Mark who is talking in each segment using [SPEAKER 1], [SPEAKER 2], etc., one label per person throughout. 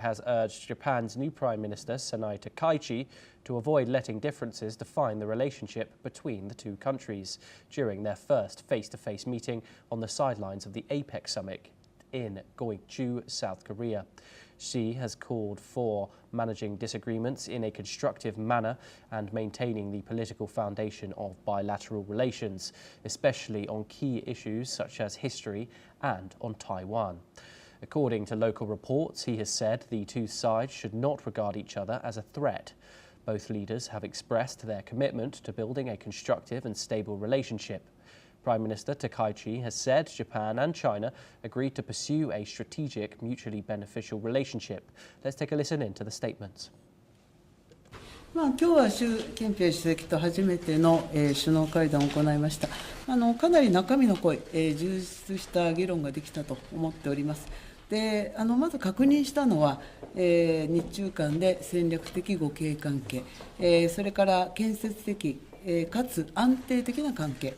[SPEAKER 1] has urged Japan's new Prime Minister Sanae Takaichi to avoid letting differences define the relationship between the two countries during their first face-to-face meeting on the sidelines of the APEC summit in Gwangju, South Korea. Xi has called for managing disagreements in a constructive manner and maintaining the political foundation of bilateral relations, especially on key issues such as history and on Taiwan. According to local reports, he has said the two sides should not regard each other as a threat. Both leaders have expressed their commitment to building a constructive and stable relationship. Prime Minister Takaichi has said Japan and China agreed to pursue a strategic, mutually beneficial relationship. Let's take a listen into the statements.
[SPEAKER 2] 今日は習近平主席と初めての首脳会談を行いました。かなり中身の濃い充実した議論ができたと思っております。でまず確認したのは、日中間で戦略的互恵関係、それから建設的、かつ安定的な関係、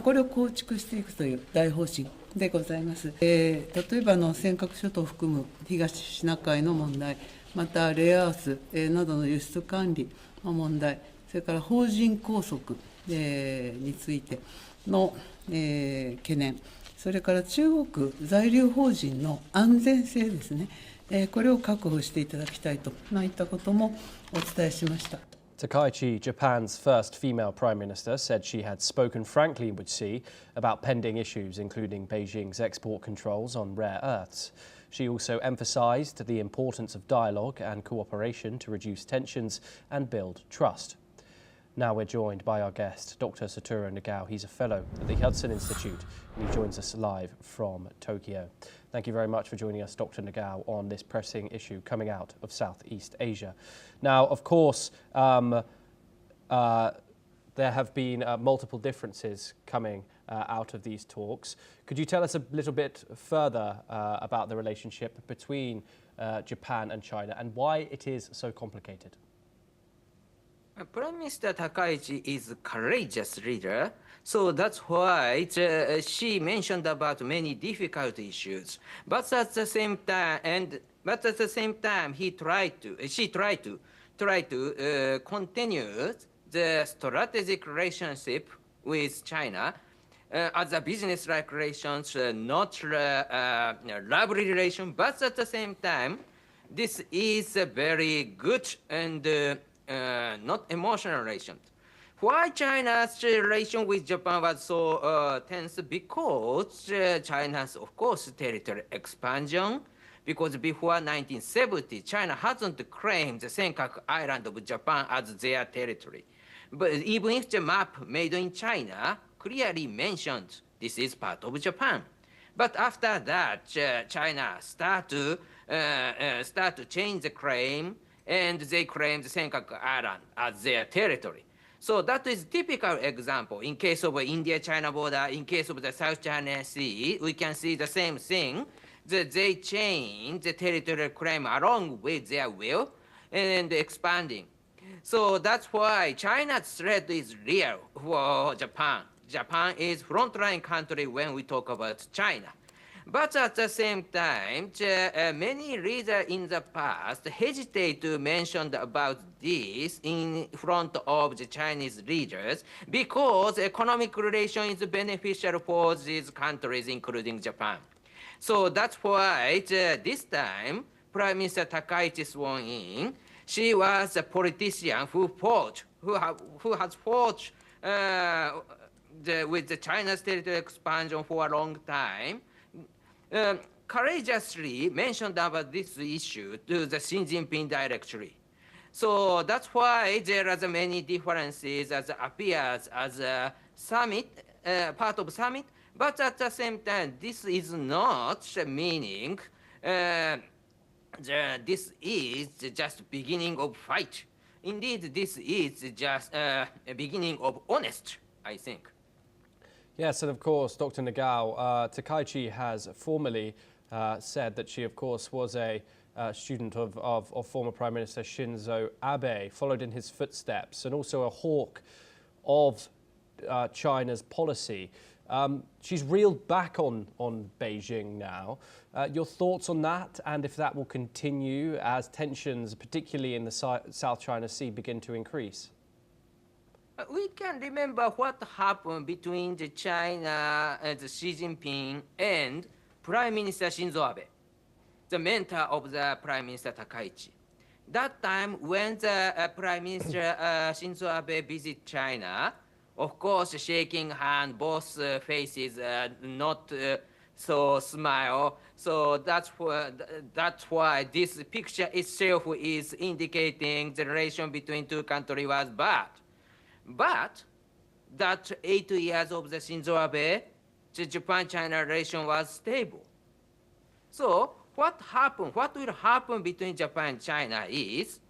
[SPEAKER 2] これを構築していくという大方針でございます。例えば尖閣諸島を含む東シナ海の問題、またレアアースなどの輸出管理の問題、それから邦人拘束についての懸念、それから中国在留邦人の安全性ですね、これを確保していただきたいといったこともお伝えしました。
[SPEAKER 1] Takaichi, Japan's first female prime minister, said she had spoken frankly with Xi about pending issues, including Beijing's export controls on rare earths. She also emphasized the importance of dialogue and cooperation to reduce tensions and build trust. Now we're joined by our guest, Dr. Satoru Nagao. He's a fellow at the Hudson Institute, and he joins us live from Tokyo. Thank you very much for joining us, Dr. Nagao, on this pressing issue coming out of Southeast Asia. Now, of course, there have been multiple differences coming out of these talks. Could you tell us a little bit further about the relationship between Japan and China and why it is so complicated?
[SPEAKER 3] Prime Minister Takaichi is a courageous leader, so that's why she mentioned about many difficult issues. But at the same time, she tried to continue the strategic relationship with China as a business-like relations, not lovely relation. But at the same time, this is a very good and not emotional relation. Why China's relation with Japan was so tense? Because China's, of course, territorial expansion. Because before 1970, China hasn't claimed the Senkaku Island of Japan as their territory. But even if the map made in China clearly mentioned this is part of Japan. But after that, China start to change the claim, and they claim the Senkaku Island as their territory. So that is typical example. In case of India-China border, in case of the South China Sea, we can see the same thing, that they change the territorial claim along with their will and expanding. So that's why China's threat is real for Japan. Japan is frontline country when we talk about China. But at the same time, many leaders in the past hesitate to mention about this in front of the Chinese leaders because economic relation is beneficial for these countries, including Japan. So that's why this time, Prime Minister Takaichi sworn in. She was a politician who has fought with the China's territorial expansion for a long time. Courageously mentioned about this issue to the Xi Jinping directly. So that's why there are many differences as appears as a summit, part of summit, but at the same time, this is not meaning this is just beginning of fight. Indeed, this is just a beginning of honest, I think.
[SPEAKER 1] Yes, and of course, Dr. Nagao, Takaichi has formally said that she, of course, was a student of former Prime Minister Shinzo Abe, followed in his footsteps, and also a hawk of China's policy. She's reeled back on Beijing now. Your thoughts on that, and if that will continue as tensions, particularly in the South China Sea, begin to increase?
[SPEAKER 3] We can remember what happened between China and Xi Jinping and Prime Minister Shinzo Abe, the mentor of the Prime Minister Takaichi. That time when the Prime Minister Shinzo Abe visited China, of course, shaking hand, both faces not so smile. So that's why this picture itself is indicating the relation between two countries was bad. But that 8 years of the Shinzo Abe, the Japan-China relation was stable. So what will happen between Japan and China is,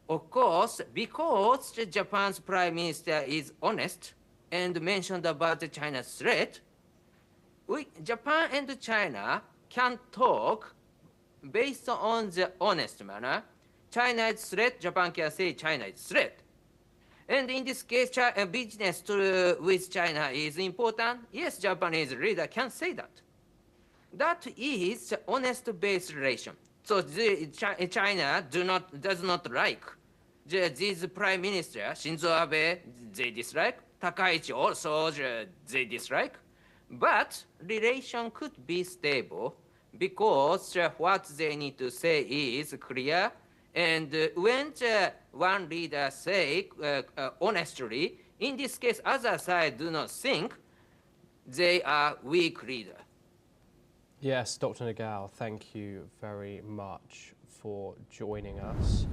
[SPEAKER 3] of course, because Japan's Prime Minister is honest and mentioned about the China's threat, Japan and China can talk based on the honest manner. China is threat, Japan can say China is threat. And in this case, business with China is important. Yes, Japanese leader can say that. That is honest-based relation. So China does not like this Prime Minister, Shinzo Abe, they dislike. Takaichi also, they dislike. But relation could be stable because what they need to say is clear. And when one leader say honestly, in this case, other side do not think they are weak leader.
[SPEAKER 1] Yes, Dr. Nagao, thank you very much for joining us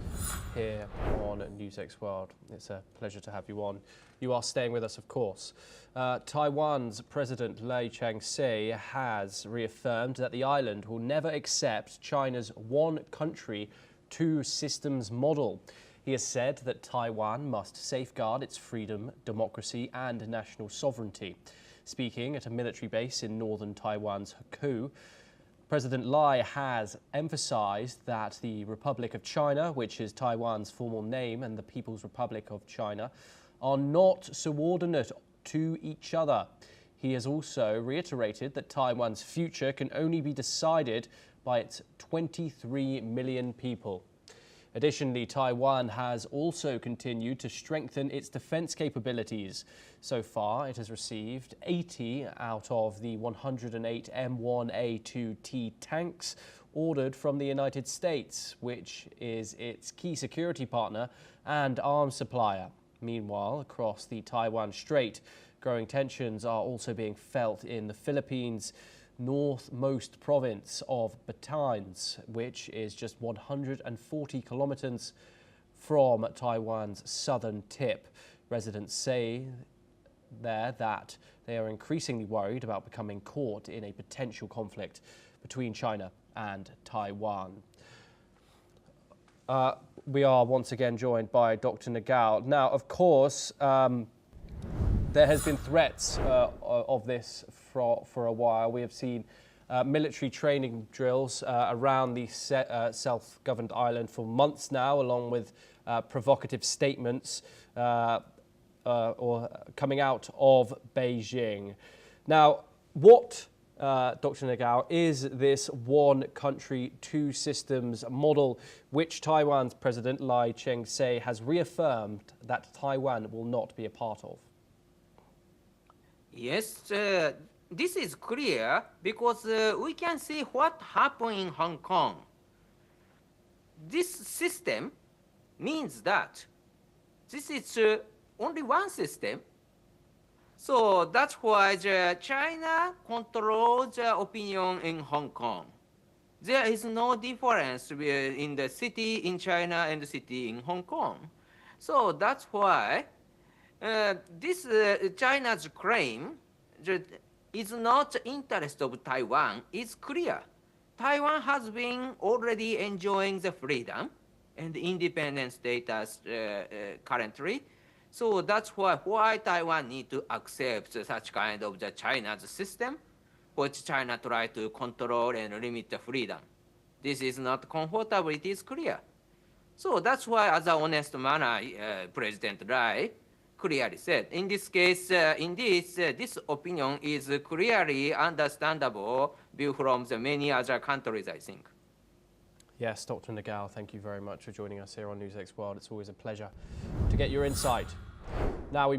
[SPEAKER 1] here on NewsX World. It's a pleasure to have you on. You are staying with us, of course. Taiwan's President Lai Ching-te has reaffirmed that the island will never accept China's one country, two systems model. He has said that Taiwan must safeguard its freedom, democracy and national sovereignty. Speaking at a military base in northern Taiwan's Hakkou, President Lai has emphasized that the Republic of China, which is Taiwan's formal name, and the People's Republic of China are not subordinate to each other. He has also reiterated that Taiwan's future can only be decided by its 23 million people. Additionally, Taiwan has also continued to strengthen its defense capabilities. So far, it has received 80 out of the 108 M1A2T tanks ordered from the United States, which is its key security partner and arms supplier. Meanwhile, across the Taiwan Strait, growing tensions are also being felt in the Philippines' northmost province of Bataan, which is just 140 kilometers from Taiwan's southern tip. Residents say there that they are increasingly worried about becoming caught in a potential conflict between China and Taiwan. We are once again joined by Dr. Nagao. Now, of course, there has been threats of this for a while. We have seen military training drills around the self-governed island for months now, along with provocative statements or coming out of Beijing. Now, what, Dr. Nagao, is this one country, two systems model, which Taiwan's President Lai Ching-te has reaffirmed that Taiwan will not be a part of?
[SPEAKER 3] Yes, this is clear because we can see what happened in Hong Kong. This system means that this is only one system. So that's why China controls the opinion in Hong Kong. There is no difference in the city in China and the city in Hong Kong. So that's why this China's claim is not interest of Taiwan. It's clear. Taiwan has been already enjoying the freedom and independent status currently. So that's why Taiwan need to accept such kind of the China's system, which China try to control and limit the freedom. This is not comfortable, it is clear. So that's why, as an honest manner, President Lai clearly said. In this case, this opinion is clearly understandable view from the many other countries, I think.
[SPEAKER 1] Yes, Dr. Nagao, thank you very much for joining us here on NewsX World. It's always a pleasure to get your insight. Now we